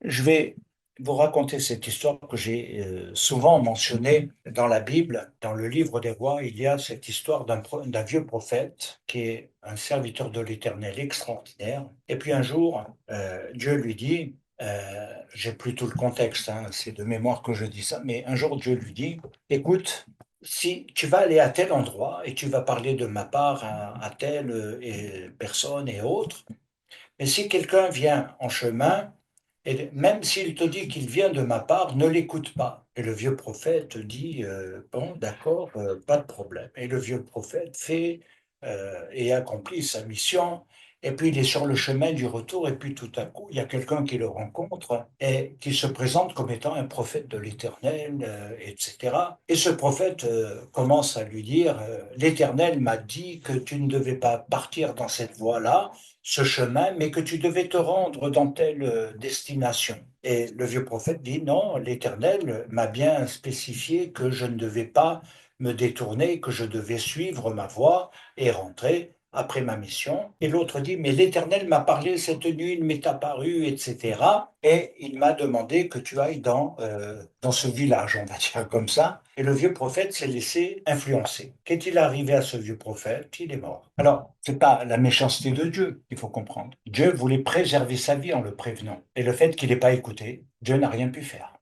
Je vais vous raconter cette histoire que j'ai souvent mentionnée dans la Bible. Dans le livre des rois, il y a cette histoire d'un vieux prophète qui est un serviteur de l'Éternel extraordinaire. Et puis un jour, Dieu lui dit, j'ai plus tout le contexte, hein, c'est de mémoire que je dis ça, mais un jour Dieu lui dit, écoute, si tu vas aller à tel endroit et tu vas parler de ma part à telle personne et autres, mais si quelqu'un vient en chemin, et même s'il te dit qu'il vient de ma part, ne l'écoute pas. Et le vieux prophète dit, bon, d'accord, pas de problème. Et le vieux prophète fait et accomplit sa mission. Et puis il est sur le chemin du retour, et puis tout à coup, il y a quelqu'un qui le rencontre et qui se présente comme étant un prophète de l'Éternel, etc. Et ce prophète commence à lui dire, l'Éternel m'a dit que tu ne devais pas partir dans cette voie-là, ce chemin, mais que tu devais te rendre dans telle destination. Et le vieux prophète dit, non, l'Éternel m'a bien spécifié que je ne devais pas me détourner, que je devais suivre ma voie et rentrer après ma mission. Et l'autre dit, mais l'Éternel m'a parlé cette nuit, il m'est apparu, etc. Et il m'a demandé que tu ailles dans ce village, on va dire comme ça. Et le vieux prophète s'est laissé influencer. Qu'est-il arrivé à ce vieux prophète? Il est mort. Alors, c'est pas la méchanceté de Dieu qu'il faut comprendre. Dieu voulait préserver sa vie en le prévenant. Et le fait qu'il n'ait pas écouté, Dieu n'a rien pu faire.